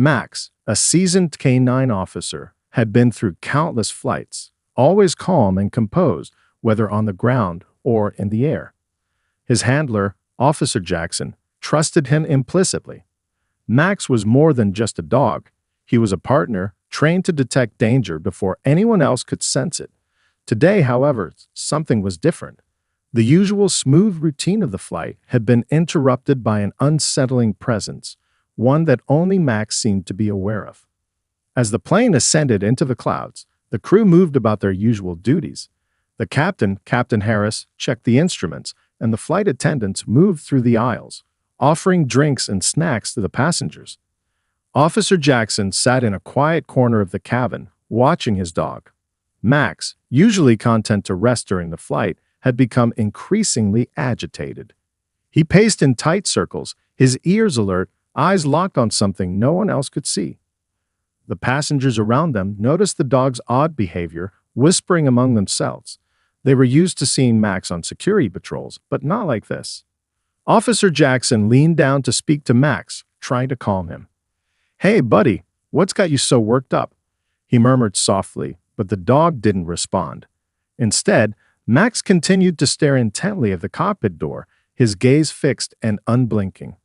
Max, a seasoned K-9 officer, had been through countless flights, always calm and composed, whether on the ground or in the air. His handler, Officer Jackson, trusted him implicitly. Max was more than just a dog. He was a partner, trained to detect danger before anyone else could sense it. Today, however, something was different. The usual smooth routine of the flight had been interrupted by an unsettling presence, one that only Max seemed to be aware of. As the plane ascended into the clouds, the crew moved about their usual duties. The captain, Captain Harris, checked the instruments, and the flight attendants moved through the aisles, offering drinks and snacks to the passengers. Officer Jackson sat in a quiet corner of the cabin, watching his dog. Max, usually content to rest during the flight, had become increasingly agitated. He paced in tight circles, his ears alert, eyes locked on something no one else could see. The passengers around them noticed the dog's odd behavior, whispering among themselves. They were used to seeing Max on security patrols, but not like this. Officer Jackson leaned down to speak to Max, trying to calm him. "Hey, buddy, what's got you so worked up?" he murmured softly, but the dog didn't respond. Instead, Max continued to stare intently at the cockpit door, his gaze fixed and unblinking.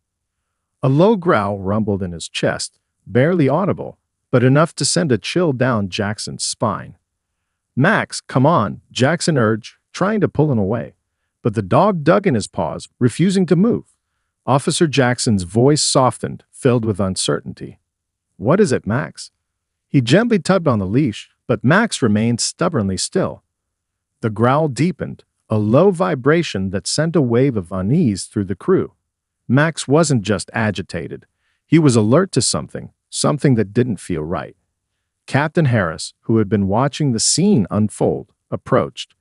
A low growl rumbled in his chest, barely audible, but enough to send a chill down Jackson's spine. "Max, come on," Jackson urged, trying to pull him away. But the dog dug in his paws, refusing to move. Officer Jackson's voice softened, filled with uncertainty. "What is it, Max?" He gently tugged on the leash, but Max remained stubbornly still. The growl deepened, a low vibration that sent a wave of unease through the crew. Max wasn't just agitated. He was alert to something that didn't feel right. Captain Harris, who had been watching the scene unfold, approached.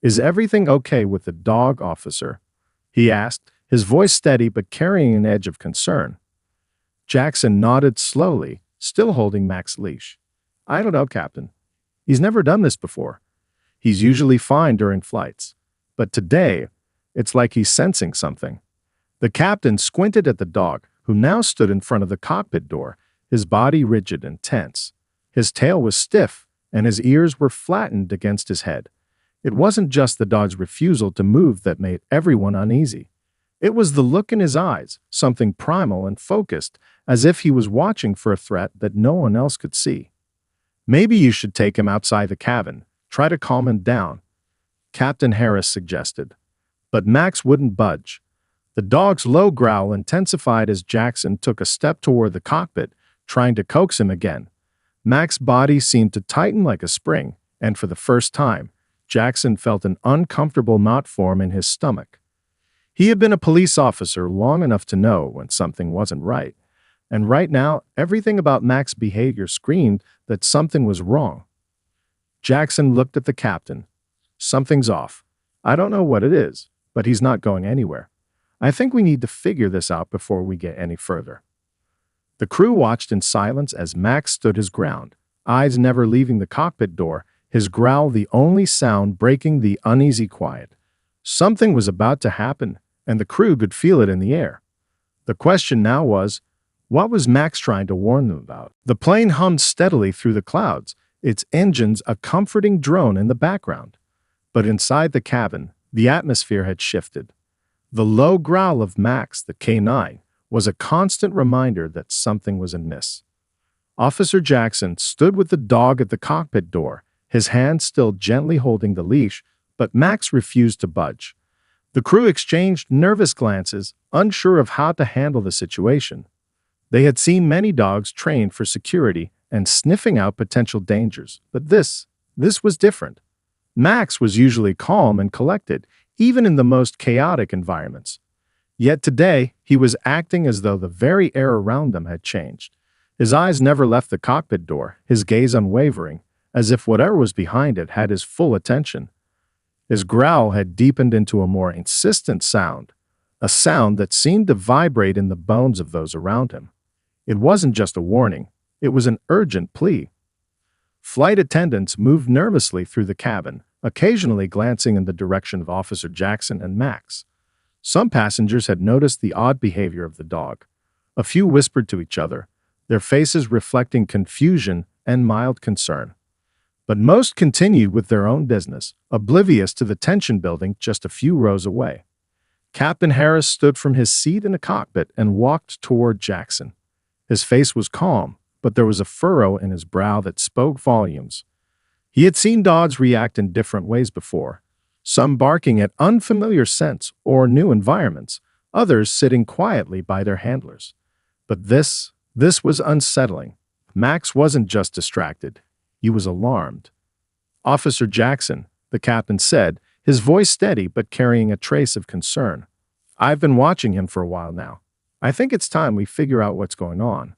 "Is everything okay with the dog, officer?" he asked, his voice steady but carrying an edge of concern. Jackson nodded slowly, still holding Max's leash. "I don't know, Captain. He's never done this before. He's usually fine during flights. But today, it's like he's sensing something." The captain squinted at the dog, who now stood in front of the cockpit door, his body rigid and tense. His tail was stiff, and his ears were flattened against his head. It wasn't just the dog's refusal to move that made everyone uneasy. It was the look in his eyes, something primal and focused, as if he was watching for a threat that no one else could see. "Maybe you should take him outside the cabin. Try to calm him down," Captain Harris suggested. But Max wouldn't budge. The dog's low growl intensified as Jackson took a step toward the cockpit, trying to coax him again. Max's body seemed to tighten like a spring, and for the first time, Jackson felt an uncomfortable knot form in his stomach. He had been a police officer long enough to know when something wasn't right, and right now, everything about Max's behavior screamed that something was wrong. Jackson looked at the captain. "Something's off. I don't know what it is, but he's not going anywhere. I think we need to figure this out before we get any further." The crew watched in silence as Max stood his ground, eyes never leaving the cockpit door, his growl the only sound breaking the uneasy quiet. Something was about to happen, and the crew could feel it in the air. The question now was, what was Max trying to warn them about? The plane hummed steadily through the clouds, its engines a comforting drone in the background. But inside the cabin, the atmosphere had shifted. The low growl of Max, the K-9, was a constant reminder that something was amiss. Officer Jackson stood with the dog at the cockpit door, his hand still gently holding the leash, but Max refused to budge. The crew exchanged nervous glances, unsure of how to handle the situation. They had seen many dogs trained for security and sniffing out potential dangers, but this was different. Max was usually calm and collected, even in the most chaotic environments. Yet today, he was acting as though the very air around them had changed. His eyes never left the cockpit door, his gaze unwavering, as if whatever was behind it had his full attention. His growl had deepened into a more insistent sound, a sound that seemed to vibrate in the bones of those around him. It wasn't just a warning, it was an urgent plea. Flight attendants moved nervously through the cabin, occasionally glancing in the direction of Officer Jackson and Max. Some passengers had noticed the odd behavior of the dog. A few whispered to each other, their faces reflecting confusion and mild concern. But most continued with their own business, oblivious to the tension building just a few rows away. Captain Harris stood from his seat in the cockpit and walked toward Jackson. His face was calm, but there was a furrow in his brow that spoke volumes. He had seen dogs react in different ways before, some barking at unfamiliar scents or new environments, others sitting quietly by their handlers. But this was unsettling. Max wasn't just distracted. He was alarmed. "Officer Jackson," the captain said, his voice steady but carrying a trace of concern. "I've been watching him for a while now. I think it's time we figure out what's going on."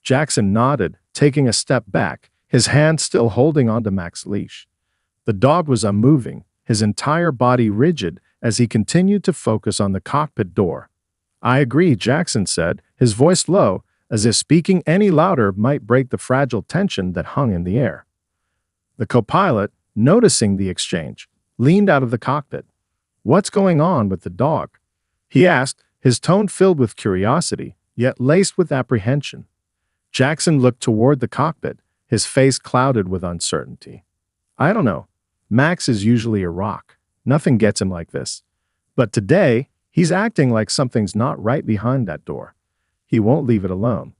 Jackson nodded, taking a step back, his hand still holding onto Max's leash. The dog was unmoving, his entire body rigid as he continued to focus on the cockpit door. "I agree," Jackson said, his voice low, as if speaking any louder might break the fragile tension that hung in the air. The co-pilot, noticing the exchange, leaned out of the cockpit. "What's going on with the dog?" he asked, his tone filled with curiosity, yet laced with apprehension. Jackson looked toward the cockpit, his face clouded with uncertainty. "I don't know. Max is usually a rock. Nothing gets him like this. But today, he's acting like something's not right behind that door. He won't leave it alone."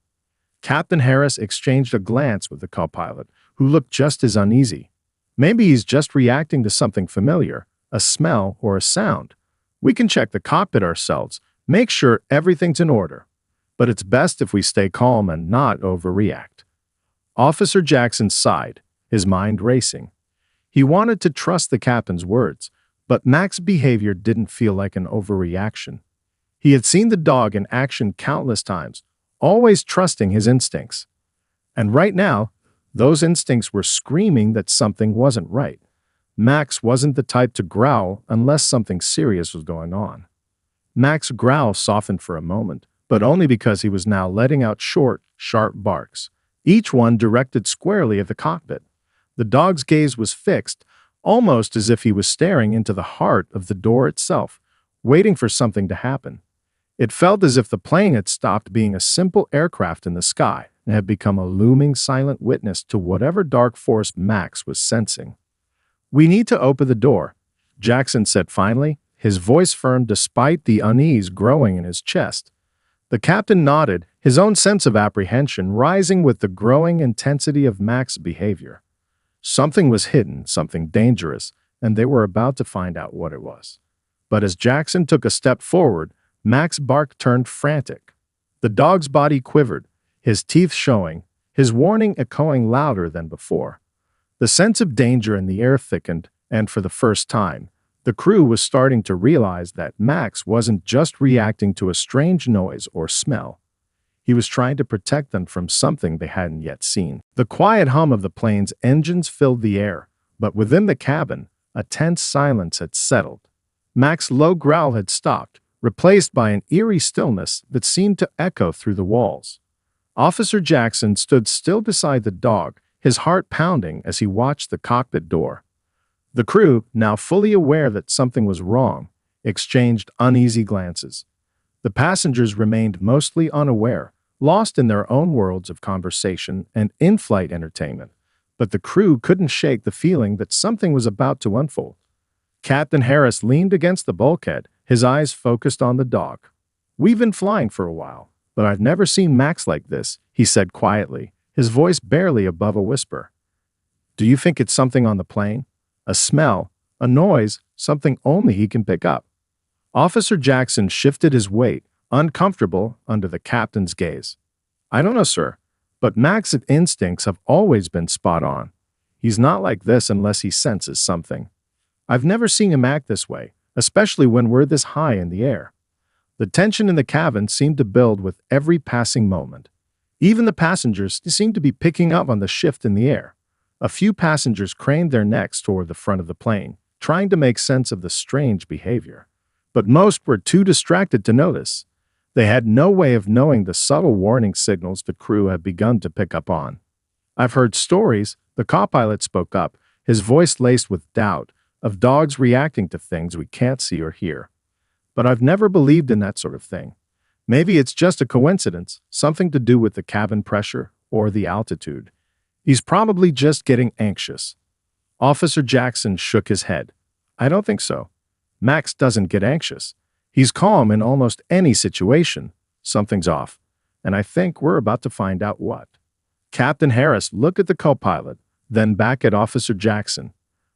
Captain Harris exchanged a glance with the co-pilot, who looked just as uneasy. "Maybe he's just reacting to something familiar, a smell or a sound. We can check the cockpit ourselves, make sure everything's in order. But it's best if we stay calm and not overreact." Officer Jackson sighed, his mind racing. He wanted to trust the captain's words, but Max's behavior didn't feel like an overreaction. He had seen the dog in action countless times, always trusting his instincts. And right now, those instincts were screaming that something wasn't right. Max wasn't the type to growl unless something serious was going on. Max's growl softened for a moment, but only because he was now letting out short, sharp barks, each one directed squarely at the cockpit. The dog's gaze was fixed, almost as if he was staring into the heart of the door itself, waiting for something to happen. It felt as if the plane had stopped being a simple aircraft in the sky and had become a looming silent witness to whatever dark force Max was sensing. "We need to open the door," Jackson said finally, his voice firm despite the unease growing in his chest. The captain nodded, his own sense of apprehension rising with the growing intensity of Max's behavior. Something was hidden, something dangerous, and they were about to find out what it was. But as Jackson took a step forward, Max's bark turned frantic. The dog's body quivered, his teeth showing, his warning echoing louder than before. The sense of danger in the air thickened, and for the first time, the crew was starting to realize that Max wasn't just reacting to a strange noise or smell. He was trying to protect them from something they hadn't yet seen. The quiet hum of the plane's engines filled the air, but within the cabin, a tense silence had settled. Max's low growl had stopped, replaced by an eerie stillness that seemed to echo through the walls. Officer Jackson stood still beside the dog, his heart pounding as he watched the cockpit door. The crew, now fully aware that something was wrong, exchanged uneasy glances. The passengers remained mostly unaware, lost in their own worlds of conversation and in-flight entertainment, but the crew couldn't shake the feeling that something was about to unfold. Captain Harris leaned against the bulkhead, his eyes focused on the dog. "We've been flying for a while, but I've never seen Max like this," he said quietly, his voice barely above a whisper. "Do you think it's something on the plane? A smell, a noise, something only he can pick up?" Officer Jackson shifted his weight, uncomfortable under the captain's gaze. "I don't know, sir, but Max's instincts have always been spot on. He's not like this unless he senses something. I've never seen him act this way, especially when we're this high in the air." The tension in the cabin seemed to build with every passing moment. Even the passengers seemed to be picking up on the shift in the air. A few passengers craned their necks toward the front of the plane, trying to make sense of the strange behavior. But most were too distracted to notice. They had no way of knowing the subtle warning signals the crew had begun to pick up on. "I've heard stories," the co-pilot spoke up, his voice laced with doubt, "of dogs reacting to things we can't see or hear. But I've never believed in that sort of thing. Maybe it's just a coincidence, something to do with the cabin pressure or the altitude. He's probably just getting anxious. Officer Jackson shook his head. I don't think so. Max doesn't get anxious. He's calm in almost any situation. Something's off, and I think we're about to find out what. Captain Harris looked at the co-pilot, then back at Officer Jackson.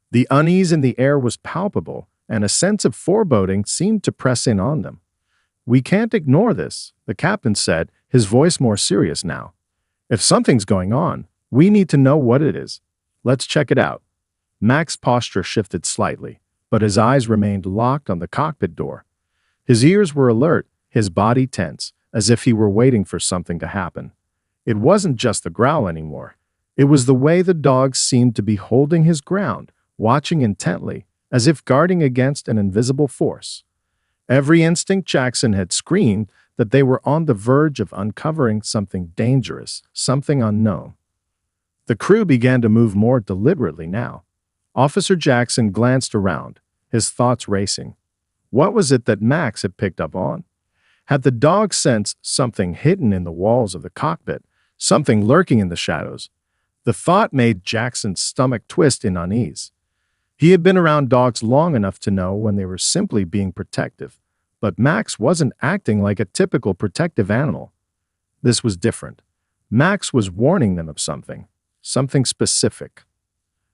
The unease in the air was palpable, and a sense of foreboding seemed to press in on them. We can't ignore this, the captain said, his voice more serious now. If something's going on, we need to know what it is. Let's check it out. Max's posture shifted slightly, but his eyes remained locked on the cockpit door. His ears were alert, his body tense, as if he were waiting for something to happen. It wasn't just the growl anymore. It was the way the dog seemed to be holding his ground, watching intently, as if guarding against an invisible force. Every instinct Jackson had screamed that they were on the verge of uncovering something dangerous, something unknown. The crew began to move more deliberately now. Officer Jackson glanced around, his thoughts racing. What was it that Max had picked up on? Had the dog sensed something hidden in the walls of the cockpit, something lurking in the shadows? The thought made Jackson's stomach twist in unease. He had been around dogs long enough to know when they were simply being protective, but Max wasn't acting like a typical protective animal. This was different. Max was warning them of something specific.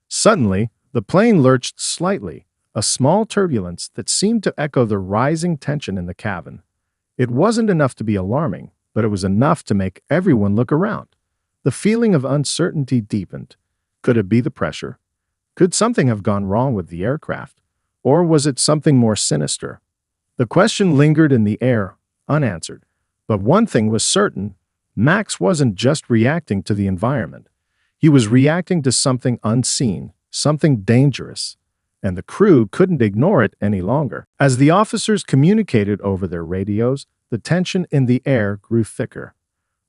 Suddenly, the plane lurched slightly, a small turbulence that seemed to echo the rising tension in the cabin. It wasn't enough to be alarming, but it was enough to make everyone look around. The feeling of uncertainty deepened. Could it be the pressure? Could something have gone wrong with the aircraft? Or was it something more sinister? The question lingered in the air, unanswered. But one thing was certain: Max wasn't just reacting to the environment. He was reacting to something unseen, something dangerous. And the crew couldn't ignore it any longer. As the officers communicated over their radios, the tension in the air grew thicker.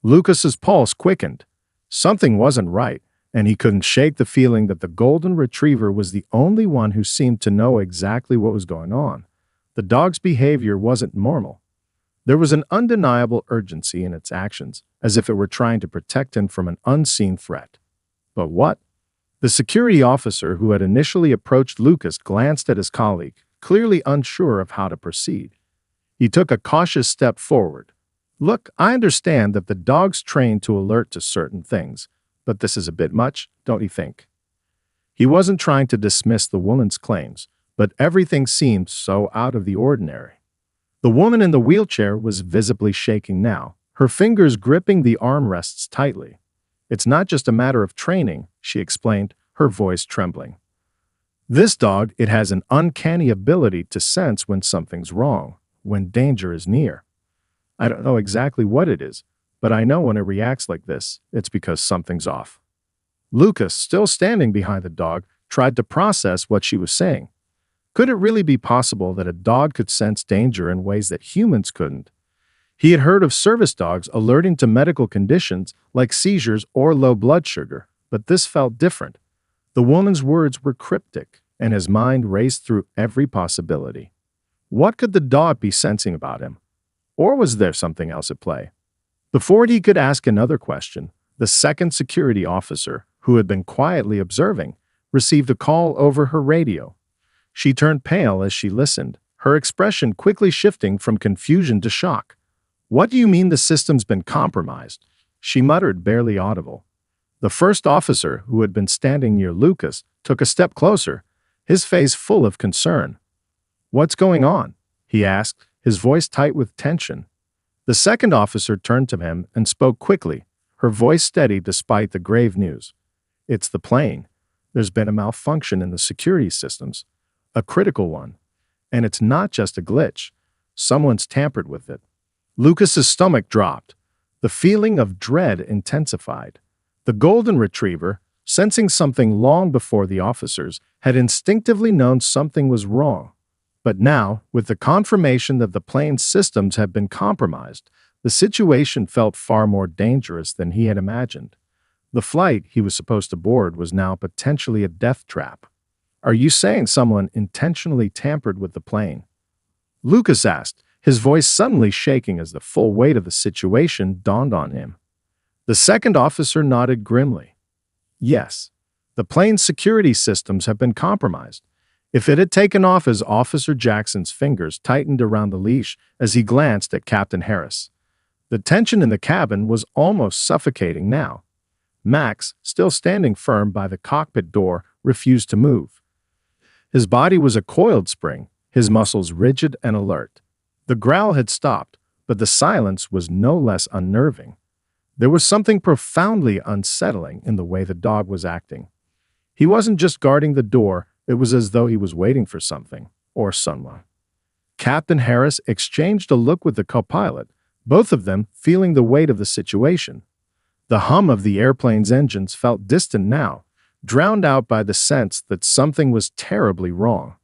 Lucas's pulse quickened. Something wasn't right, and he couldn't shake the feeling that the golden retriever was the only one who seemed to know exactly what was going on. The dog's behavior wasn't normal. There was an undeniable urgency in its actions, as if it were trying to protect him from an unseen threat. But what? The security officer who had initially approached Lucas glanced at his colleague, clearly unsure of how to proceed. He took a cautious step forward. Look, I understand that the dog's trained to alert to certain things, but this is a bit much, don't you think? He wasn't trying to dismiss the woman's claims, but everything seemed so out of the ordinary. The woman in the wheelchair was visibly shaking now, her fingers gripping the armrests tightly. It's not just a matter of training, she explained, her voice trembling. This dog, it has an uncanny ability to sense when something's wrong, when danger is near. I don't know exactly what it is, but I know when it reacts like this, it's because something's off. Lucas, still standing behind the dog, tried to process what she was saying. Could it really be possible that a dog could sense danger in ways that humans couldn't? He had heard of service dogs alerting to medical conditions like seizures or low blood sugar, but this felt different. The woman's words were cryptic, and his mind raced through every possibility. What could the dog be sensing about him? Or was there something else at play? Before he could ask another question, the second security officer, who had been quietly observing, received a call over her radio. She turned pale as she listened, her expression quickly shifting from confusion to shock. What do you mean the system's been compromised? She muttered, barely audible. The first officer, who had been standing near Lucas, took a step closer, his face full of concern. What's going on? He asked, his voice tight with tension. The second officer turned to him and spoke quickly, her voice steady despite the grave news. It's the plane. There's been a malfunction in the security systems, a critical one. And it's not just a glitch. Someone's tampered with it. Lucas's stomach dropped. The feeling of dread intensified. The golden retriever, sensing something long before the officers, had instinctively known something was wrong. But now, with the confirmation that the plane's systems had been compromised, the situation felt far more dangerous than he had imagined. The flight he was supposed to board was now potentially a death trap. Are you saying someone intentionally tampered with the plane? Lucas asked, his voice suddenly shaking as the full weight of the situation dawned on him. The second officer nodded grimly. Yes, the plane's security systems have been compromised. If it had taken off as Officer Jackson's fingers tightened around the leash as he glanced at Captain Harris. The tension in the cabin was almost suffocating now. Max, still standing firm by the cockpit door, refused to move. His body was a coiled spring, his muscles rigid and alert. The growl had stopped, but the silence was no less unnerving. There was something profoundly unsettling in the way the dog was acting. He wasn't just guarding the door, it was as though he was waiting for something, or someone. Captain Harris exchanged a look with the co-pilot, both of them feeling the weight of the situation. The hum of the airplane's engines felt distant now, drowned out by the sense that something was terribly wrong.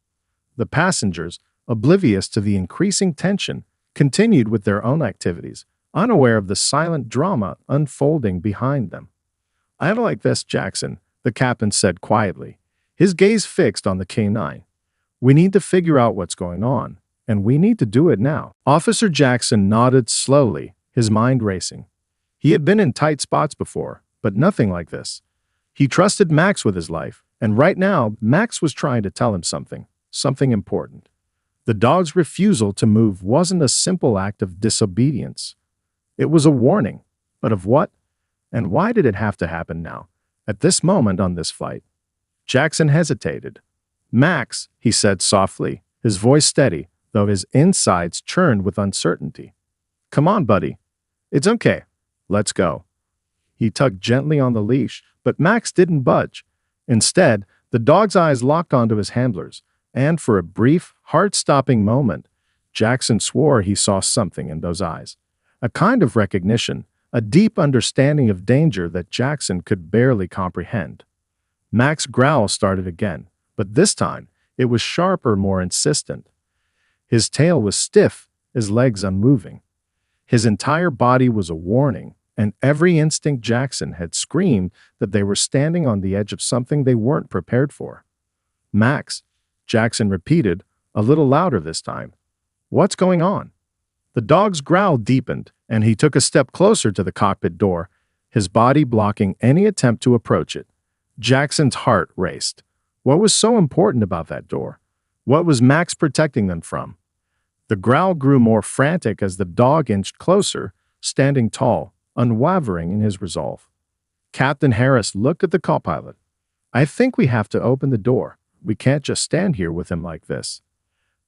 The passengers, oblivious to the increasing tension, continued with their own activities, unaware of the silent drama unfolding behind them. "I don't like this, Jackson," the captain said quietly, his gaze fixed on the K-9. "We need to figure out what's going on, and we need to do it now." Officer Jackson nodded slowly, his mind racing. He had been in tight spots before, but nothing like this. He trusted Max with his life, and right now, Max was trying to tell him something important. The dog's refusal to move wasn't a simple act of disobedience. It was a warning. But of what? And why did it have to happen now, at this moment on this flight? Jackson hesitated. "Max," he said softly, his voice steady, though his insides churned with uncertainty. "Come on, buddy. It's okay. Let's go." He tugged gently on the leash, but Max didn't budge. Instead, the dog's eyes locked onto his handlers, and for a brief, heart-stopping moment, Jackson swore he saw something in those eyes. A kind of recognition, a deep understanding of danger that Jackson could barely comprehend. Max's growl started again, but this time it was sharper, more insistent. His tail was stiff, his legs unmoving. His entire body was a warning, and every instinct Jackson had screamed that they were standing on the edge of something they weren't prepared for. "Max," Jackson repeated, a little louder this time. "What's going on?" The dog's growl deepened, and he took a step closer to the cockpit door, his body blocking any attempt to approach it. Jackson's heart raced. What was so important about that door? What was Max protecting them from? The growl grew more frantic as the dog inched closer, standing tall, unwavering in his resolve. Captain Harris looked at the co-pilot. "I think we have to open the door. We can't just stand here with him like this."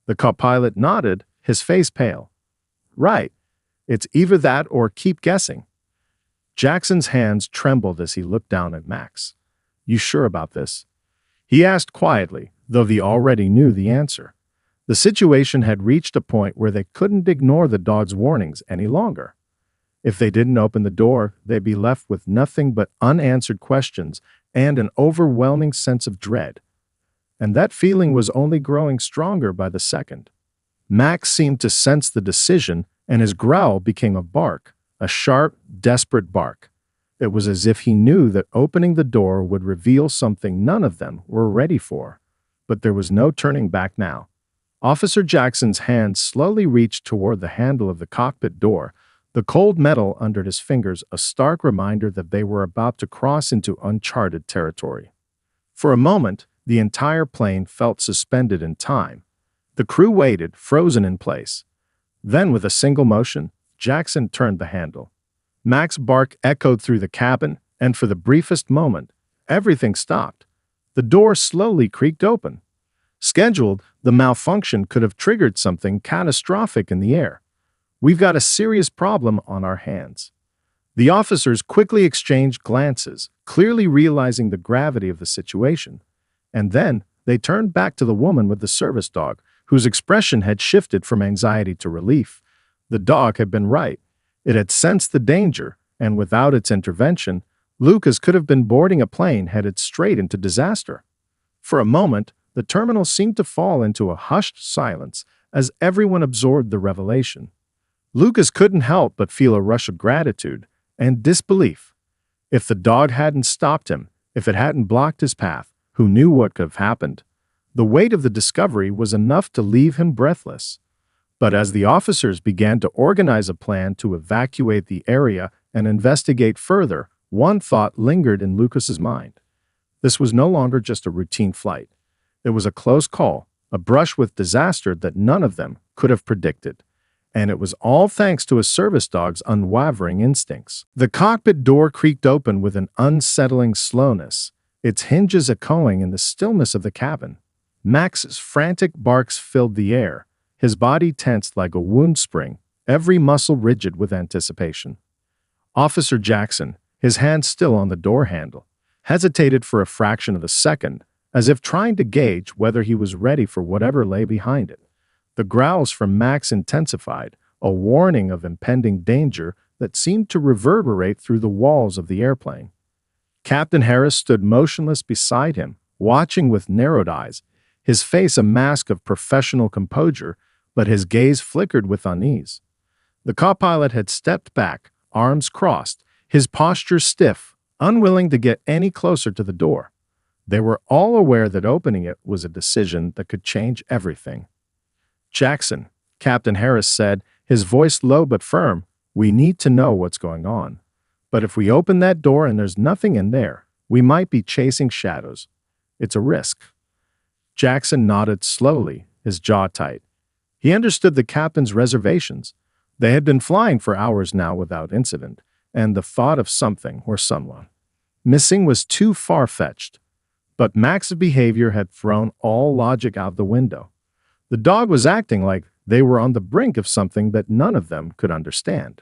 The co-pilot nodded, his face pale. "Right. It's either that or keep guessing." Jackson's hands trembled as he looked down at Max. "You sure about this?" he asked quietly, though they already knew the answer. The situation had reached a point where they couldn't ignore the dog's warnings any longer. If they didn't open the door, they'd be left with nothing but unanswered questions and an overwhelming sense of dread. And that feeling was only growing stronger by the second. Max seemed to sense the decision, and his growl became a bark, a sharp, desperate bark. It was as if he knew that opening the door would reveal something none of them were ready for. But there was no turning back now. Officer Jackson's hand slowly reached toward the handle of the cockpit door, the cold metal under his fingers a stark reminder that they were about to cross into uncharted territory. For a moment, the entire plane felt suspended in time. The crew waited, frozen in place. Then, with a single motion, Jackson turned the handle. Max's bark echoed through the cabin, and for the briefest moment, everything stopped. The door slowly creaked open. Scheduled, the malfunction could have triggered something catastrophic in the air. "We've got a serious problem on our hands." The officers quickly exchanged glances, clearly realizing the gravity of the situation. And then they turned back to the woman with the service dog, whose expression had shifted from anxiety to relief. The dog had been right. It had sensed the danger, and without its intervention, Lucas could have been boarding a plane headed straight into disaster. For a moment, the terminal seemed to fall into a hushed silence as everyone absorbed the revelation. Lucas couldn't help but feel a rush of gratitude and disbelief. If the dog hadn't stopped him, if it hadn't blocked his path, who knew what could have happened? The weight of the discovery was enough to leave him breathless. But as the officers began to organize a plan to evacuate the area and investigate further, one thought lingered in Lucas's mind. This was no longer just a routine flight. It was a close call, a brush with disaster that none of them could have predicted. And it was all thanks to a service dog's unwavering instincts. The cockpit door creaked open with an unsettling slowness, its hinges echoing in the stillness of the cabin. Max's frantic barks filled the air, his body tensed like a wound spring, every muscle rigid with anticipation. Officer Jackson, his hand still on the door handle, hesitated for a fraction of a second, as if trying to gauge whether he was ready for whatever lay behind it. The growls from Max intensified, a warning of impending danger that seemed to reverberate through the walls of the airplane. Captain Harris stood motionless beside him, watching with narrowed eyes, his face a mask of professional composure, but his gaze flickered with unease. The co-pilot had stepped back, arms crossed, his posture stiff, unwilling to get any closer to the door. They were all aware that opening it was a decision that could change everything. "Jackson," Captain Harris said, his voice low but firm, "we need to know what's going on. But if we open that door and there's nothing in there, we might be chasing shadows. It's a risk." Jackson nodded slowly, his jaw tight. He understood the captain's reservations. They had been flying for hours now without incident, and the thought of something or someone missing was too far-fetched. But Max's behavior had thrown all logic out the window. The dog was acting like they were on the brink of something that none of them could understand.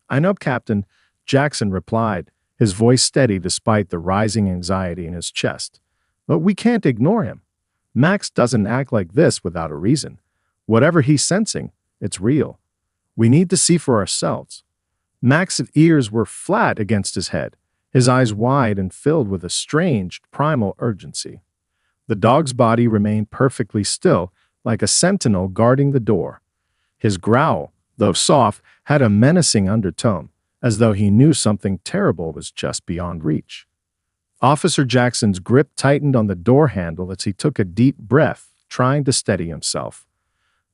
"I know, Captain," Jackson replied, his voice steady despite the rising anxiety in his chest. "But we can't ignore him. Max doesn't act like this without a reason. Whatever he's sensing, it's real. We need to see for ourselves." Max's ears were flat against his head, his eyes wide and filled with a strange, primal urgency. The dog's body remained perfectly still, like a sentinel guarding the door. His growl, though soft, had a menacing undertone, as though he knew something terrible was just beyond reach. Officer Jackson's grip tightened on the door handle as he took a deep breath, trying to steady himself.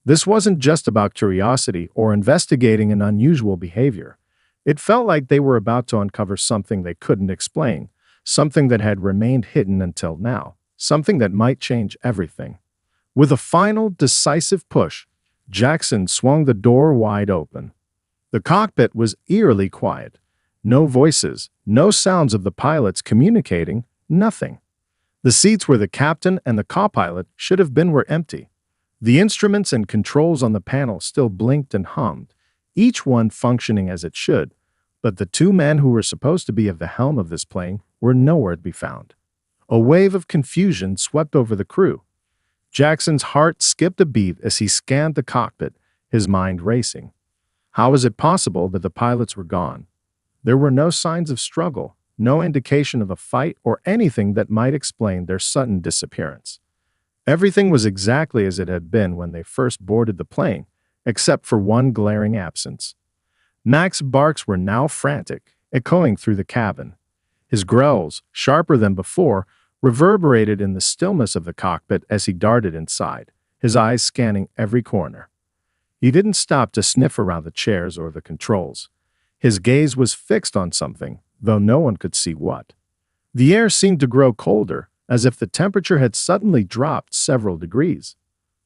This wasn't just about curiosity or investigating an unusual behavior. It felt like they were about to uncover something they couldn't explain, something that had remained hidden until now, something that might change everything. With a final, decisive push, Jackson swung the door wide open. The cockpit was eerily quiet. No voices, no sounds of the pilots communicating, nothing. The seats where the captain and the co-pilot should have been were empty. The instruments and controls on the panel still blinked and hummed, each one functioning as it should, but the two men who were supposed to be at the helm of this plane were nowhere to be found. A wave of confusion swept over the crew. Jackson's heart skipped a beat as he scanned the cockpit, his mind racing. How was it possible that the pilots were gone? There were no signs of struggle, no indication of a fight or anything that might explain their sudden disappearance. Everything was exactly as it had been when they first boarded the plane, except for one glaring absence. Max's barks were now frantic, echoing through the cabin. His growls, sharper than before, reverberated in the stillness of the cockpit as he darted inside, his eyes scanning every corner. He didn't stop to sniff around the chairs or the controls. His gaze was fixed on something, though no one could see what. The air seemed to grow colder, as if the temperature had suddenly dropped several degrees.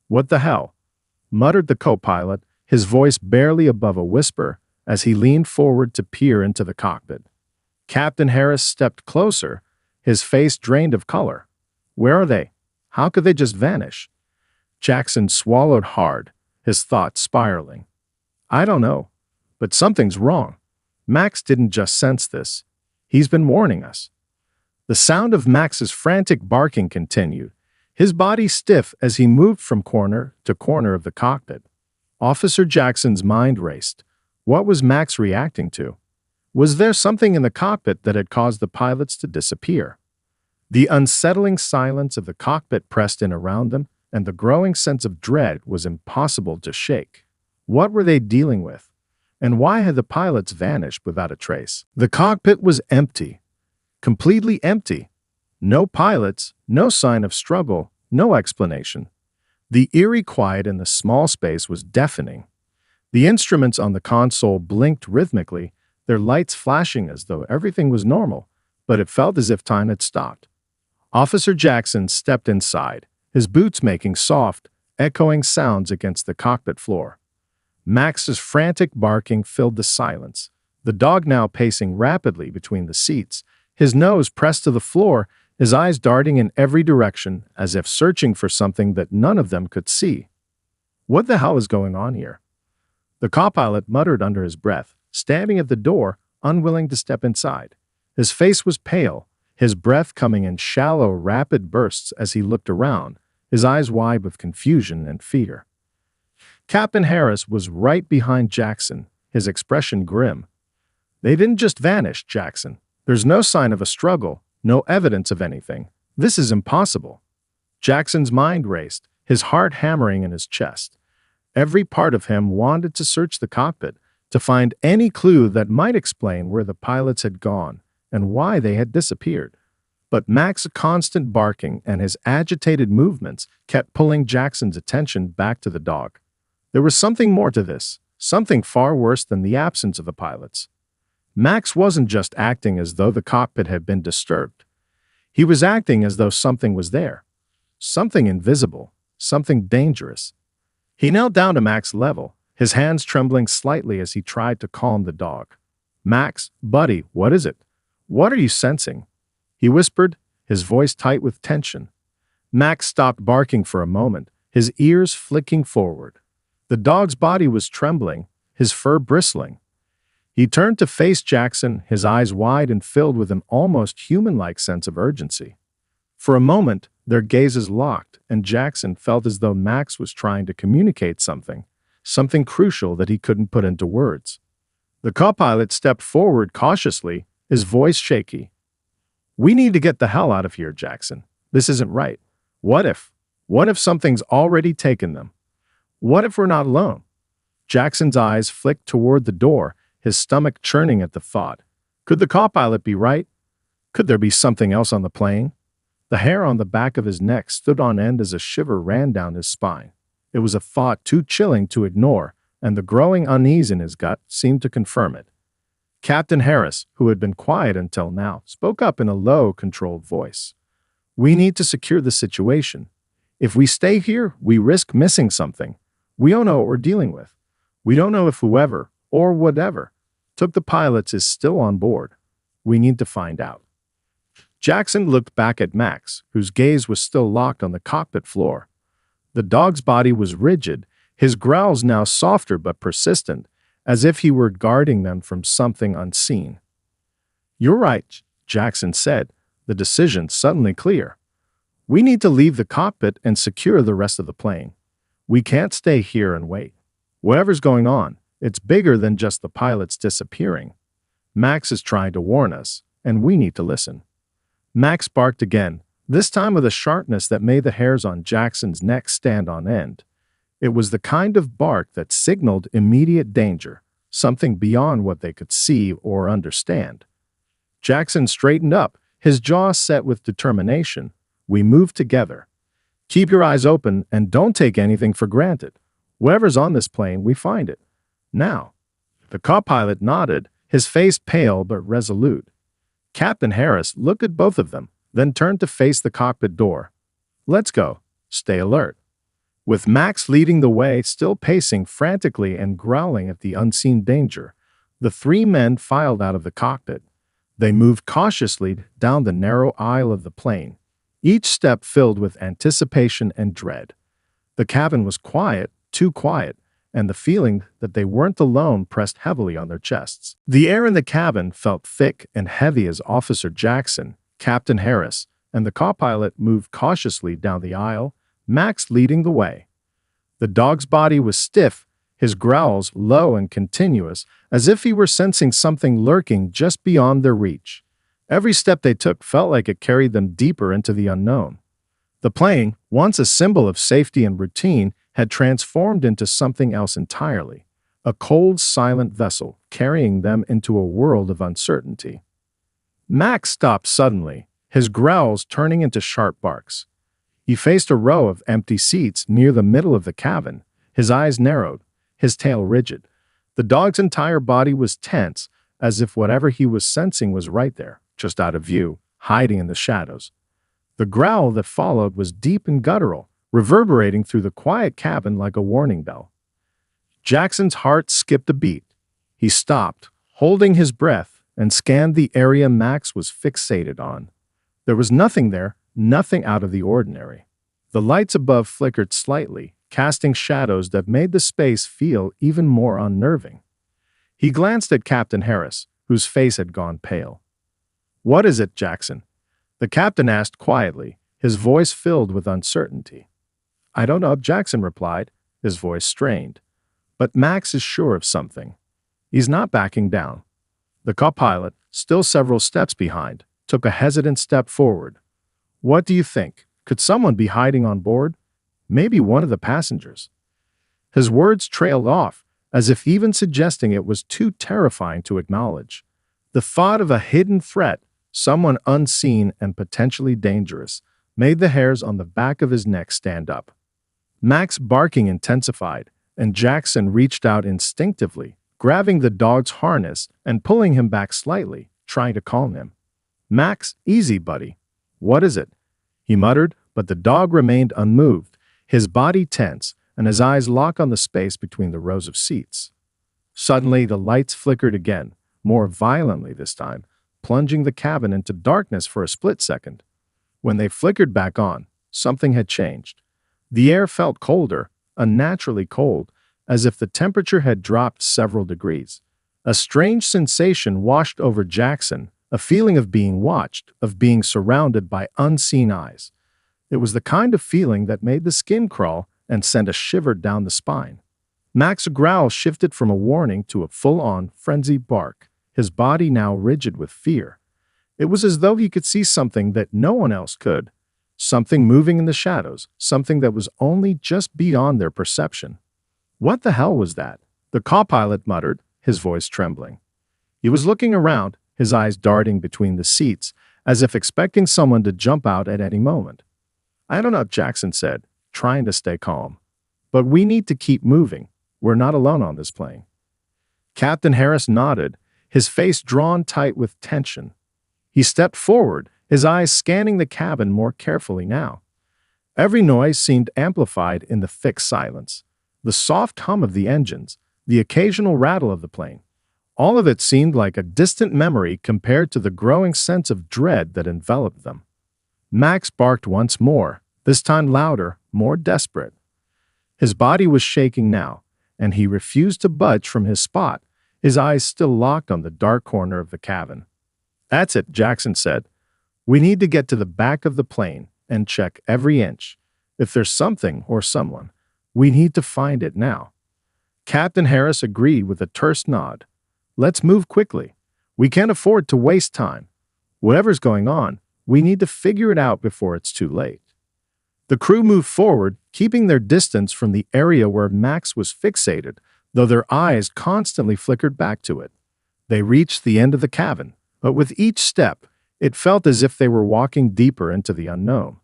"What the hell?" muttered the co-pilot, his voice barely above a whisper, as he leaned forward to peer into the cockpit. Captain Harris stepped closer, his face drained of color. "Where are they? How could they just vanish?" Jackson swallowed hard, his thoughts spiraling. "I don't know, but something's wrong. Max didn't just sense this. He's been warning us." The sound of Max's frantic barking continued, his body stiff as he moved from corner to corner of the cockpit. Officer Jackson's mind raced. What was Max reacting to? Was there something in the cockpit that had caused the pilots to disappear? The unsettling silence of the cockpit pressed in around them, and the growing sense of dread was impossible to shake. What were they dealing with? And why had the pilots vanished without a trace? The cockpit was empty. Completely empty. No pilots, no sign of struggle, no explanation. The eerie quiet in the small space was deafening. The instruments on the console blinked rhythmically, their lights flashing as though everything was normal, but it felt as if time had stopped. Officer Jackson stepped inside, his boots making soft, echoing sounds against the cockpit floor. Max's frantic barking filled the silence, the dog now pacing rapidly between the seats, his nose pressed to the floor, his eyes darting in every direction as if searching for something that none of them could see. What the hell is going on here? The co-pilot muttered under his breath, standing at the door, unwilling to step inside. His face was pale, his breath coming in shallow, rapid bursts as he looked around, his eyes wide with confusion and fear. Captain Harris was right behind Jackson, his expression grim. They didn't just vanish, Jackson. There's no sign of a struggle, no evidence of anything. This is impossible. Jackson's mind raced, his heart hammering in his chest. Every part of him wanted to search the cockpit, to find any clue that might explain where the pilots had gone and why they had disappeared. But Max's constant barking and his agitated movements kept pulling Jackson's attention back to the dog. There was something more to this, something far worse than the absence of the pilots. Max wasn't just acting as though the cockpit had been disturbed. He was acting as though something was there. Something invisible, something dangerous. He knelt down to Max's level, his hands trembling slightly as he tried to calm the dog. "Max, buddy, what is it? What are you sensing?" he whispered, his voice tight with tension. Max stopped barking for a moment, his ears flicking forward. The dog's body was trembling, his fur bristling. He turned to face Jackson, his eyes wide and filled with an almost human-like sense of urgency. For a moment, their gazes locked, and Jackson felt as though Max was trying to communicate something crucial that he couldn't put into words. The co-pilot stepped forward cautiously, his voice shaky. "We need to get the hell out of here, Jackson. This isn't right. What if something's already taken them? What if we're not alone?" Jackson's eyes flicked toward the door, his stomach churning at the thought. Could the co-pilot be right? Could there be something else on the plane? The hair on the back of his neck stood on end as a shiver ran down his spine. It was a thought too chilling to ignore, and the growing unease in his gut seemed to confirm it. Captain Harris, who had been quiet until now, spoke up in a low, controlled voice. "We need to secure the situation. If we stay here, we risk missing something. We don't know what we're dealing with. We don't know if whoever, or whatever, took the pilots is still on board. We need to find out." Jackson looked back at Max, whose gaze was still locked on the cockpit floor. The dog's body was rigid, his growls now softer but persistent, as if he were guarding them from something unseen. "You're right," Jackson said, the decision suddenly clear. "We need to leave the cockpit and secure the rest of the plane. We can't stay here and wait. Whatever's going on, it's bigger than just the pilots disappearing. Max is trying to warn us, and we need to listen." Max barked again, this time with a sharpness that made the hairs on Jackson's neck stand on end. It was the kind of bark that signaled immediate danger, something beyond what they could see or understand. Jackson straightened up, his jaw set with determination. "We move together. Keep your eyes open and don't take anything for granted. Whatever's on this plane, we find it. Now." The co-pilot nodded, his face pale but resolute. Captain Harris looked at both of them, then turned to face the cockpit door. "Let's go. Stay alert." With Max leading the way, still pacing frantically and growling at the unseen danger, the three men filed out of the cockpit. They moved cautiously down the narrow aisle of the plane, each step filled with anticipation and dread. The cabin was quiet, too quiet, and the feeling that they weren't alone pressed heavily on their chests. The air in the cabin felt thick and heavy as Officer Jackson, Captain Harris, and the co-pilot moved cautiously down the aisle, Max leading the way. The dog's body was stiff, his growls low and continuous, as if he were sensing something lurking just beyond their reach. Every step they took felt like it carried them deeper into the unknown. The plane, once a symbol of safety and routine, had transformed into something else entirely, a cold, silent vessel carrying them into a world of uncertainty. Max stopped suddenly, his growls turning into sharp barks. He faced a row of empty seats near the middle of the cabin, his eyes narrowed, his tail rigid. The dog's entire body was tense, as if whatever he was sensing was right there, just out of view, hiding in the shadows. The growl that followed was deep and guttural, reverberating through the quiet cabin like a warning bell. Jackson's heart skipped a beat. He stopped, holding his breath, and scanned the area Max was fixated on. There was nothing there, nothing out of the ordinary. The lights above flickered slightly, casting shadows that made the space feel even more unnerving. He glanced at Captain Harris, whose face had gone pale. "What is it, Jackson?" The captain asked quietly, his voice filled with uncertainty. "I don't know," Jackson replied, his voice strained. "But Max is sure of something. He's not backing down." The co-pilot, still several steps behind, took a hesitant step forward. "What do you think? Could someone be hiding on board? Maybe one of the passengers." His words trailed off, as if even suggesting it was too terrifying to acknowledge. The thought of a hidden threat, someone unseen and potentially dangerous, made the hairs on the back of his neck stand up. Max's barking intensified, and Jackson reached out instinctively, grabbing the dog's harness and pulling him back slightly, trying to calm him. "Max, easy, buddy. What is it?" he muttered, but the dog remained unmoved, his body tense, and his eyes locked on the space between the rows of seats. Suddenly, the lights flickered again, more violently this time, plunging the cabin into darkness for a split second. When they flickered back on, something had changed. The air felt colder, unnaturally cold, as if the temperature had dropped several degrees. A strange sensation washed over Jackson, a feeling of being watched, of being surrounded by unseen eyes. It was the kind of feeling that made the skin crawl and sent a shiver down the spine. Max's growl shifted from a warning to a full-on, frenzied bark, his body now rigid with fear. It was as though he could see something that no one else could, something moving in the shadows, something that was only just beyond their perception. "What the hell was that?" the co-pilot muttered, his voice trembling. He was looking around, his eyes darting between the seats, as if expecting someone to jump out at any moment. "I don't know," Jackson said, trying to stay calm. "But we need to keep moving. We're not alone on this plane." Captain Harris nodded, his face drawn tight with tension. He stepped forward, his eyes scanning the cabin more carefully now. Every noise seemed amplified in the thick silence. The soft hum of the engines, the occasional rattle of the plane. All of it seemed like a distant memory compared to the growing sense of dread that enveloped them. Max barked once more, this time louder, more desperate. His body was shaking now, and he refused to budge from his spot, his eyes still locked on the dark corner of the cabin. "That's it," Jackson said. "We need to get to the back of the plane and check every inch. If there's something or someone, we need to find it now." Captain Harris agreed with a terse nod. "Let's move quickly. We can't afford to waste time. Whatever's going on, we need to figure it out before it's too late." The crew moved forward, keeping their distance from the area where Max was fixated, though their eyes constantly flickered back to it. They reached the end of the cabin, but with each step, it felt as if they were walking deeper into the unknown.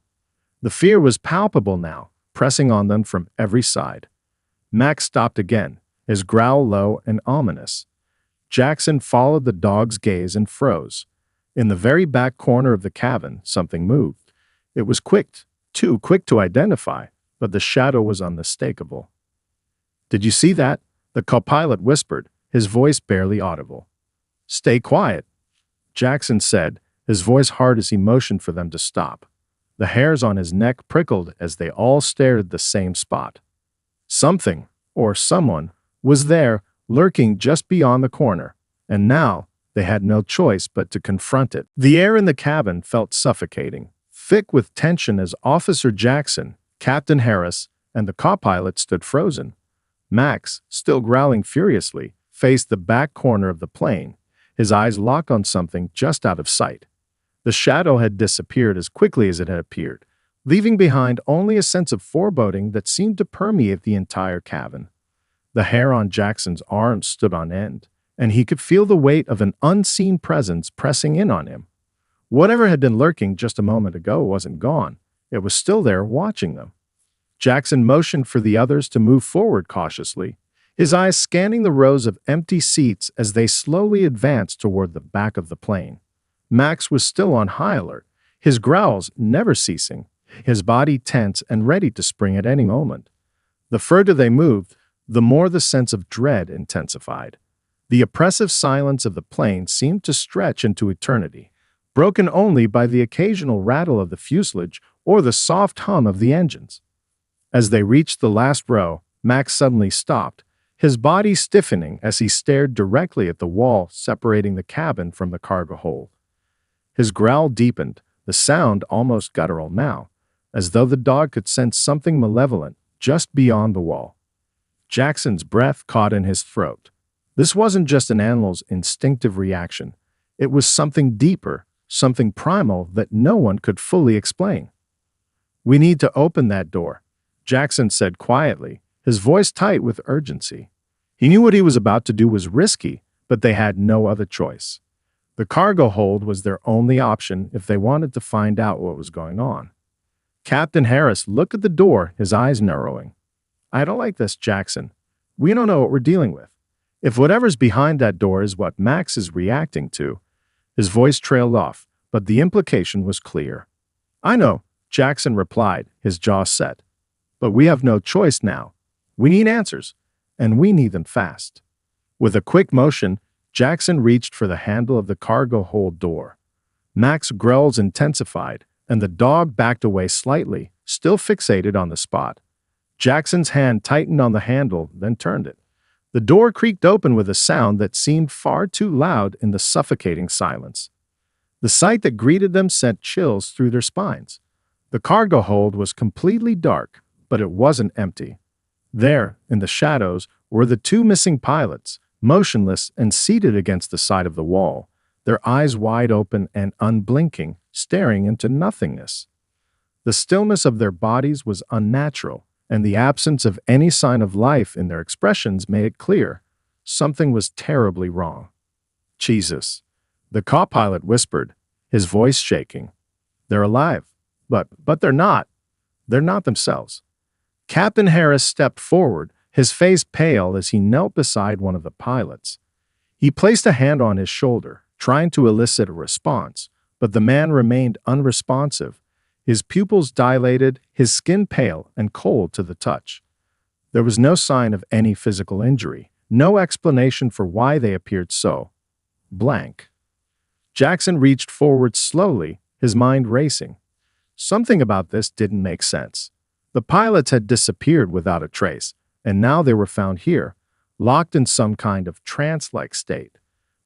The fear was palpable now, pressing on them from every side. Max stopped again, his growl low and ominous. Jackson followed the dog's gaze and froze. In the very back corner of the cabin, something moved. It was quick, too quick to identify, but the shadow was unmistakable. "Did you see that?" the co-pilot whispered, his voice barely audible. "Stay quiet," Jackson said, his voice hard as he motioned for them to stop. The hairs on his neck prickled as they all stared at the same spot. Something, or someone, was there, lurking just beyond the corner, and now they had no choice but to confront it. The air in the cabin felt suffocating, thick with tension as Officer Jackson, Captain Harris, and the co-pilot stood frozen. Max, still growling furiously, faced the back corner of the plane, his eyes locked on something just out of sight. The shadow had disappeared as quickly as it had appeared, leaving behind only a sense of foreboding that seemed to permeate the entire cabin. The hair on Jackson's arms stood on end, and he could feel the weight of an unseen presence pressing in on him. Whatever had been lurking just a moment ago wasn't gone. It was still there, watching them. Jackson motioned for the others to move forward cautiously, his eyes scanning the rows of empty seats as they slowly advanced toward the back of the plane. Max was still on high alert, his growls never ceasing, his body tense and ready to spring at any moment. The further they moved, the more the sense of dread intensified. The oppressive silence of the plane seemed to stretch into eternity, broken only by the occasional rattle of the fuselage or the soft hum of the engines. As they reached the last row, Max suddenly stopped, his body stiffening as he stared directly at the wall separating the cabin from the cargo hold. His growl deepened, the sound almost guttural now, as though the dog could sense something malevolent just beyond the wall. Jackson's breath caught in his throat. This wasn't just an animal's instinctive reaction. It was something deeper, something primal that no one could fully explain. "We need to open that door," Jackson said quietly, his voice tight with urgency. He knew what he was about to do was risky, but they had no other choice. The cargo hold was their only option if they wanted to find out what was going on. Captain Harris looked at the door, his eyes narrowing. "I don't like this, Jackson. We don't know what we're dealing with. If whatever's behind that door is what Max is reacting to..." His voice trailed off, but the implication was clear. "I know," Jackson replied, his jaw set. "But we have no choice now. We need answers, and we need them fast." With a quick motion, Jackson reached for the handle of the cargo hold door. Max's growls intensified, and the dog backed away slightly, still fixated on the spot. Jackson's hand tightened on the handle, then turned it. The door creaked open with a sound that seemed far too loud in the suffocating silence. The sight that greeted them sent chills through their spines. The cargo hold was completely dark, but it wasn't empty. There, in the shadows, were the two missing pilots, motionless and seated against the side of the wall, their eyes wide open and unblinking, staring into nothingness. The stillness of their bodies was unnatural, and the absence of any sign of life in their expressions made it clear something was terribly wrong. "Jesus," the co-pilot whispered, his voice shaking. "They're alive, but they're not. They're not themselves." Captain Harris stepped forward, his face pale as he knelt beside one of the pilots. He placed a hand on his shoulder, trying to elicit a response, but the man remained unresponsive, his pupils dilated, his skin pale and cold to the touch. There was no sign of any physical injury, no explanation for why they appeared so blank. Jackson reached forward slowly, his mind racing. Something about this didn't make sense. The pilots had disappeared without a trace, and now they were found here, locked in some kind of trance-like state.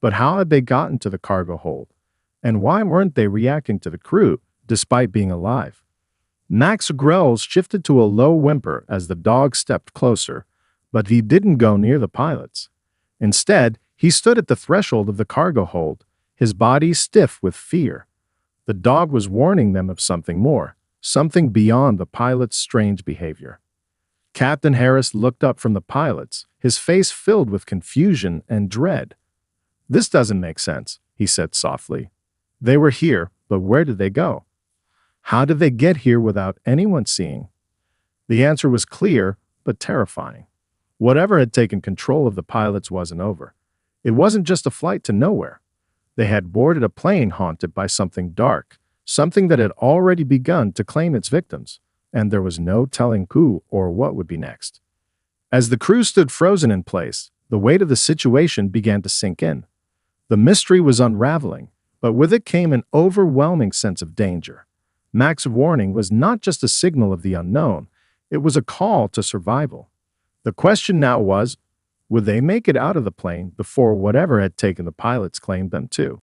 But how had they gotten to the cargo hold? And why weren't they reacting to the crew, despite being alive? Max's growls shifted to a low whimper as the dog stepped closer, but he didn't go near the pilots. Instead, he stood at the threshold of the cargo hold, his body stiff with fear. The dog was warning them of something more, something beyond the pilot's strange behavior. Captain Harris looked up from the pilots, his face filled with confusion and dread. "This doesn't make sense," he said softly. "They were here, but where did they go? How did they get here without anyone seeing?" The answer was clear, but terrifying. Whatever had taken control of the pilots wasn't over. It wasn't just a flight to nowhere. They had boarded a plane haunted by something dark, something that had already begun to claim its victims, and there was no telling who or what would be next. As the crew stood frozen in place, the weight of the situation began to sink in. The mystery was unraveling, but with it came an overwhelming sense of danger. Max's warning was not just a signal of the unknown, it was a call to survival. The question now was, would they make it out of the plane before whatever had taken the pilots claimed them to?